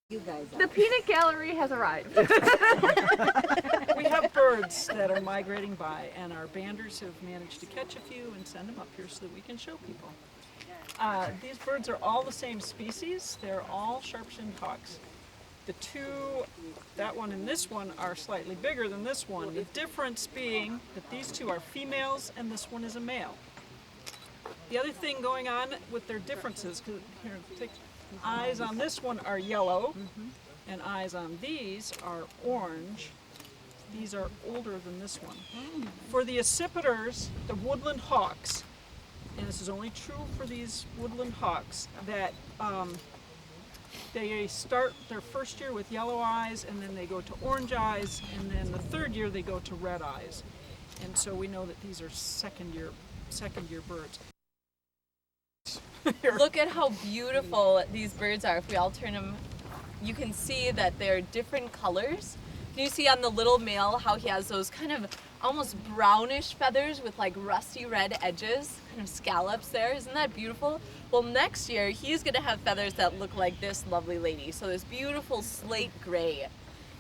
You guys are. The peanut gallery has arrived. We have birds that are migrating by, and our banders have managed to catch a few and send them up here so that we can show people. These birds are all the same species. They're all sharp-shinned hawks. The two, that one and this one, are slightly bigger than this one. The difference being that these two are females and this one is a male. The other thing going on with their differences, because here, take eyes on this one are yellow, and eyes on these are orange. These are older than this one. For the accipiters, the woodland hawks, and this is only true for these woodland hawks, that they start their first year with yellow eyes, and then they go to orange eyes, and then the third year they go to red eyes. And so we know that these are second year birds. Look at how beautiful these birds are. If we all turn them, you can see that they're different colors. Can you see on the little male how he has those kind of almost brownish feathers with like rusty red edges, kind of scallops there? Isn't that beautiful? Well, next year he's gonna have feathers that look like this lovely lady. So this beautiful slate gray.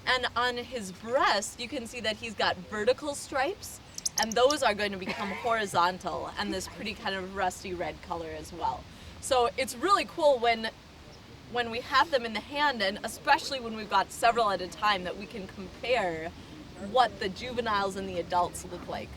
And on his breast, you can see that he's got vertical stripes, and those are going to become horizontal and this pretty kind of rusty red color as well. So it's really cool when we have them in the hand, and especially when we've got several at a time, that we can compare what the juveniles and the adults look like.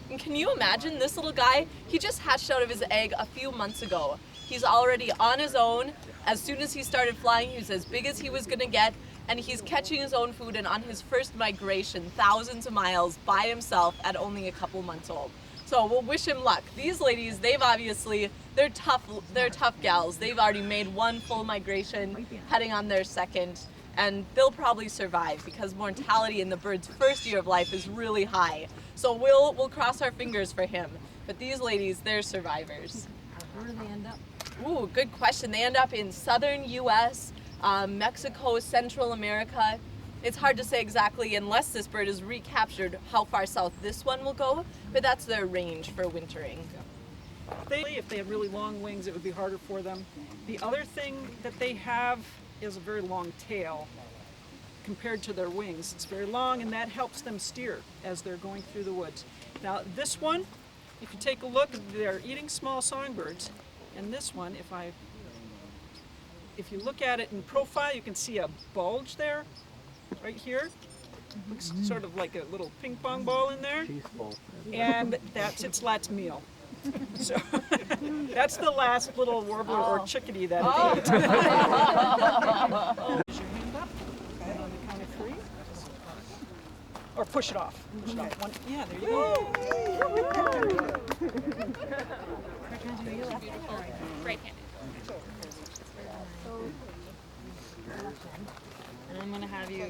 And can you imagine this little guy? He just hatched out of his egg a few months ago. He's already on his own. As soon as he started flying, he was as big as he was gonna get, and he's catching his own food and on his first migration, thousands of miles by himself at only a couple months old. So we'll wish him luck. These ladies, they're tough gals. They've already made one full migration, heading on their second, and they'll probably survive because mortality in the bird's first year of life is really high. So we'll cross our fingers for him. But these ladies, they're survivors. Where do they end up? Ooh, good question. They end up in southern U.S., Mexico, Central America. It's hard to say exactly unless this bird is recaptured how far south this one will go, but that's their range for wintering. If they had really long wings, it would be harder for them. The other thing that they have is a very long tail compared to their wings. It's very long, and that helps them steer as they're going through the woods. Now this one, if you take a look, they're eating small songbirds, and this one, if you look at it in profile, you can see a bulge there, right here. Looks sort of like a little ping pong ball in there. And that's its last meal. So that's the last little warbler or chickadee that it ate. Raise your hand up, and on the count of three. Or push it off. Push it off. One, yeah, there you go. Right-handed. And I'm gonna have you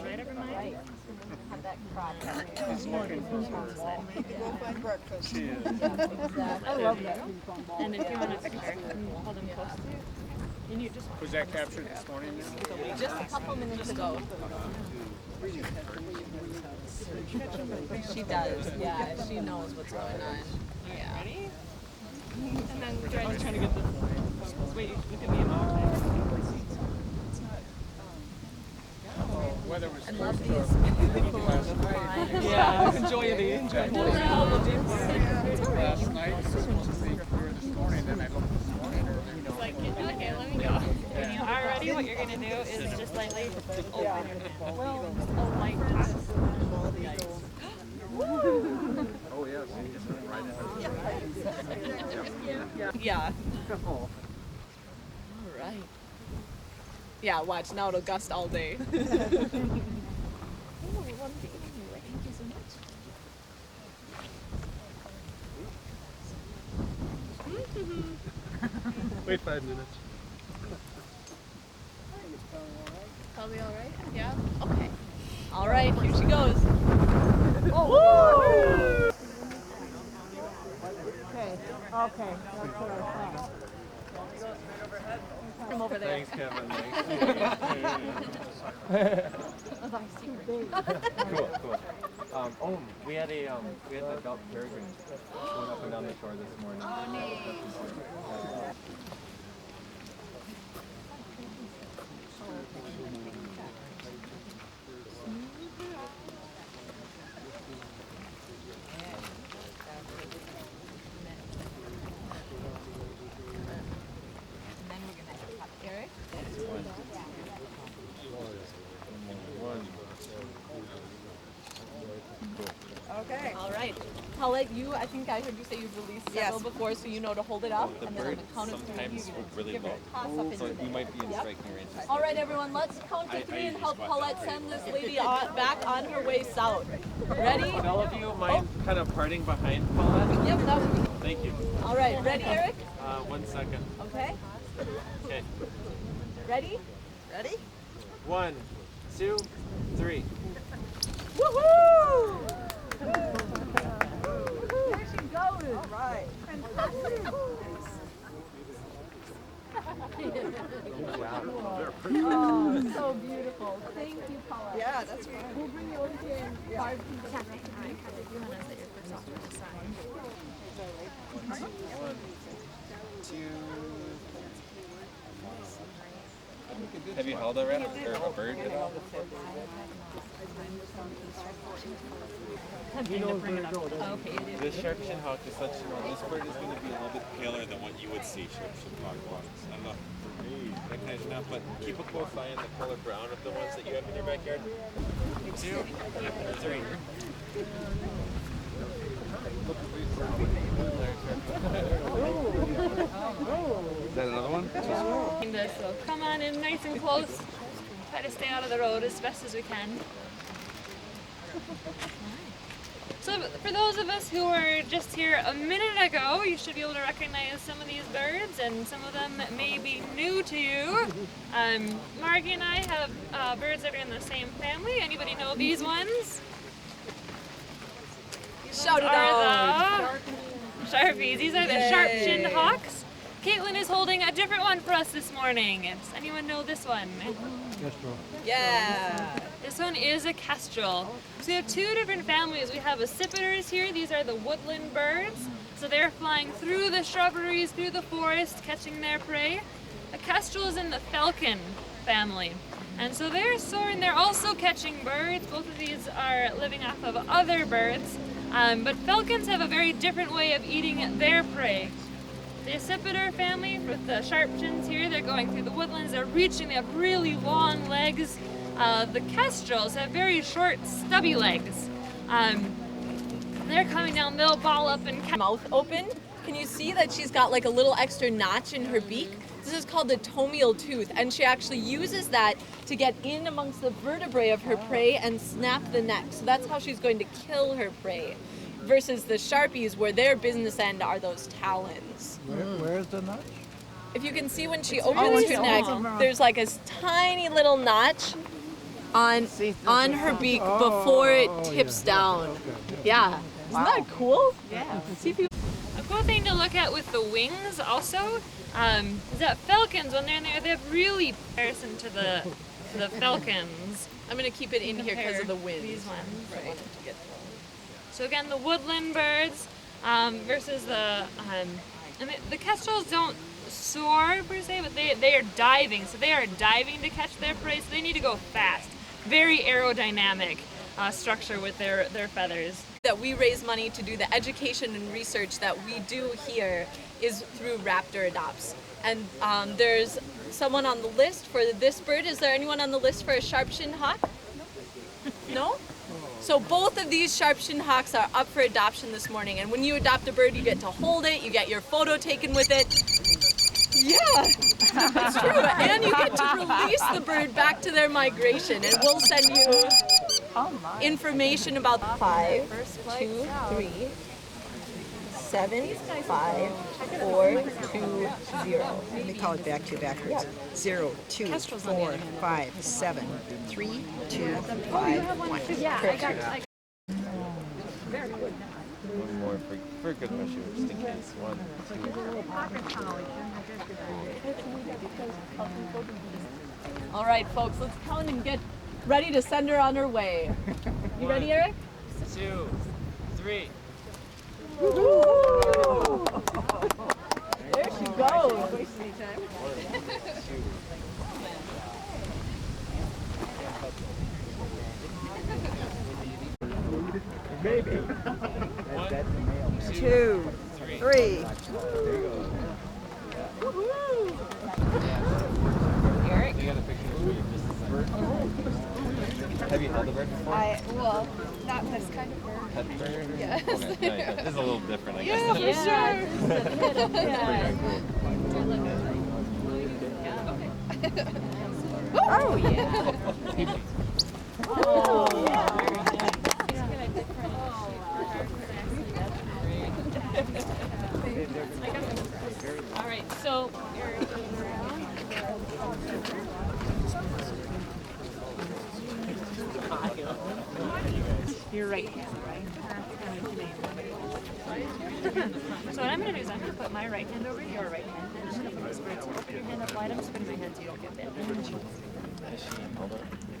right over my eyes. Have that crotch. Go find breakfast. I love that. And if you want a picture, hold them close to you. And you just Was that captured this morning? Just a couple minutes ago. She does, yeah. She knows what's going on. Yeah. ready? And then do I just trying to get the wait, look at me and mom. Weather was I love supposed these to beautiful last Yeah, enjoy the last night. It was supposed to be clear this morning. Then I looked this morning. Like, okay, let me go. Already, what you're gonna do is just lightly open your hand. A light touch. Oh yeah, see, it's right in. Yeah. All right. Yeah, watch. Now it'll gust all day. Wait 5 minutes. Probably all right. Yeah. Okay. All right, here she goes. Okay, okay. That's what I thought. From over there. Thanks, Kevin. Cool. We had an adult peregrine going up and down the shore this morning. Paulette, I think I heard you say you've released several before, so you know to hold it up, The and then on bird the count of three, sometimes you swoop really give it low. a toss up into So the you might be in Yep. striking range. All right, everyone, let's count to three and help Paulette send this lady back on her way south. Ready? Would all of you mind kind of parting behind Paulette? Yep, that would be. Thank you. All right, ready, Eric? 1 second. Okay. Okay. Ready? 1, 2, 3. Woohoo! Oh, so beautiful. Thank you, Paula. Yeah, that's right. We'll bring you over here in 5 Have you held a rabbit or a bird at all? This sharp-shinned hawk, just let you know, this bird is going to be a little bit paler than what you would see sharp-shinned hawk. I don't know if you recognize or not, but keep a close eye on the color brown of the ones that you have in your backyard. 2, 3. Is that another one? So come on in nice and close. Try to stay out of the road as best as we can. So for those of us who were just here a minute ago, you should be able to recognize some of these birds, and some of them may be new to you. Margie and I have birds that are in the same family. Anybody know these ones? Shout it Are out. the Sharpies. These are the sharp-shinned hawks. Caitlin is holding a different one for us this morning. Does anyone know this one? Yeah. This one is a kestrel. So we have two different families. We have accipiters here. These are the woodland birds. So they're flying through the shrubberies, through the forest, catching their prey. A kestrel is in the falcon family. And so they're soaring. They're also catching birds. Both of these are living off of other birds. But falcons have a very different way of eating their prey. The accipiter family with the sharp chins here, they're going through the woodlands, they're reaching, they have really long legs. The kestrels have very short, stubby legs. They're coming down, they'll ball up and Mouth open. Can you see that she's got like a little extra notch in her beak? This is called the tomial tooth, and she actually uses that to get in amongst the vertebrae of her prey and snap the neck. So that's how she's going to kill her prey. Versus the Sharpies, where their business end are those talons. Where's the notch? If you can see when she opens her neck, there's like a tiny little notch on her beak before it tips down. Yeah. Isn't that cool? Yeah. See if you A cool thing to look at with the wings also is that falcons, when they're in there, they have really comparison to the falcons. I'm gonna keep it in here because of the wind. These ones. Right. So again, the woodland birds versus the kestrels don't soar per se, but they are diving. So they are diving to catch their prey. So they need to go fast. Very aerodynamic structure with their feathers. That we raise money to do the education and research that we do here is through Raptor Adopts. And there's someone on the list for this bird. Is there anyone on the list for a sharp-shinned hawk? No? So both of these sharp-shinned hawks are up for adoption this morning. And when you adopt a bird, you get to hold it, you get your photo taken with it. Yeah, it's true. And you get to release the bird back to their migration. And we'll send you information about 5, 2, 3, 7, 5, 4, 2, 0. Let me call it back to you backwards. 0, 2, 4, 5, 7, 3, 2, 5, 1. Yeah, One more for good measure, just in case. 1, 2. All right, folks, let's count and get ready to send her on her way. You ready, Eric? 2, 3. There she goes. Maybe. 2, 3. Eric? You got a picture of me just a second. Have you held a bird before? Well, not this kind of bird. Pet bird? Yes. Okay, nice. This is a little different, I guess. Yeah, for sure. Oh, yeah. All right, so your right hand, right? So what I'm going to do is I'm going to put my right hand over your right hand. And I'm just going to put this bird. So open your hand up wide. I'm spinning my hand so you don't get bit.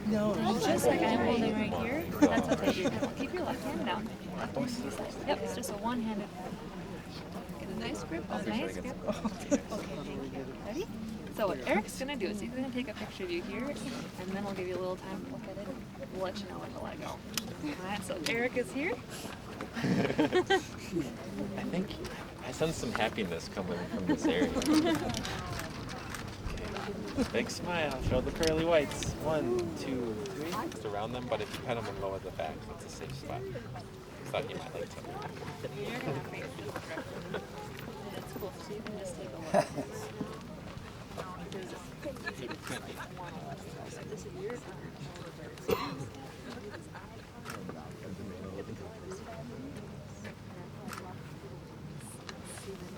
No. Just like I'm holding right here. That's okay. Keep your left hand down. Yep, it's just a one-handed. Get a nice grip. A nice grip. Okay, thank you. Ready? So what Eric's going to do is he's going to take a picture of you here, and then we'll give you a little time to look at it. We'll let you know when to let go. All right, so Eric is here. I think I sense some happiness coming from this area. Okay. Big smile. Show the pearly whites. 1, 2, 3. Just around them, but if you pet them and lower the back, that's a safe spot. Thought you might like to. You're going to face this direction. That's cool. So you can just take a look. This is your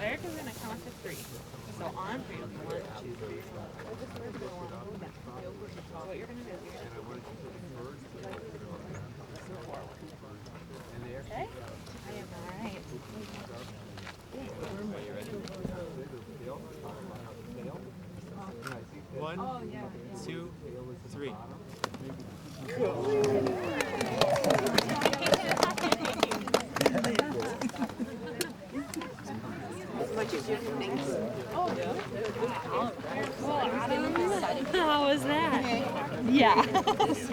Eric is going to count to 3. So on 3, 1, 2, 3. What you're going to do is you're going to forward. Okay? I am all right. Are you ready? 1, 2, 3. How was that? Yeah.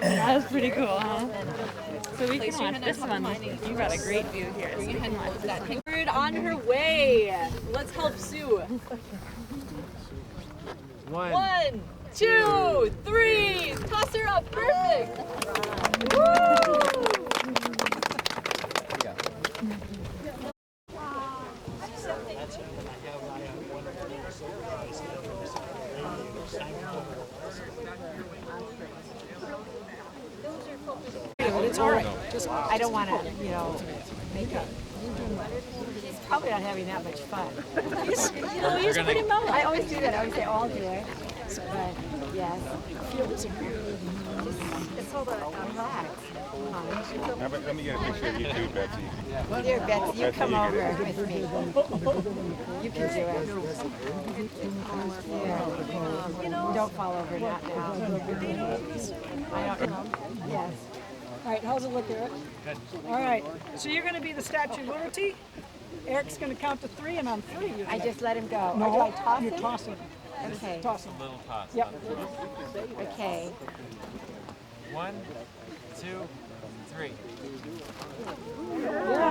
That was pretty cool, huh? So we can watch this one. You got a great view here. So we can watch this one. Bird on her way. Let's help Sue. 1. 1, 2, 3. Toss her up. Perfect. It's all right. Just, I don't want to, make it. He's probably not having that much fun. He's pretty mellow. I always do that. I always say, I'll do it. But, yes. Just hold on, relax. Let me get a picture of you too, Betsy. Here, Betsy, you come over with me. You can do it. Here. Don't fall over, not now. I don't know. Yes. All right, how's it look, Eric? Good. All right, so you're going to be the Statue of Liberty. Eric's going to count to 3, and on 3, you I just let him go. no, Or do I toss you him? toss him. Okay. Toss him. Little toss. Yep. Okay. 1, 2, 3. Yeah.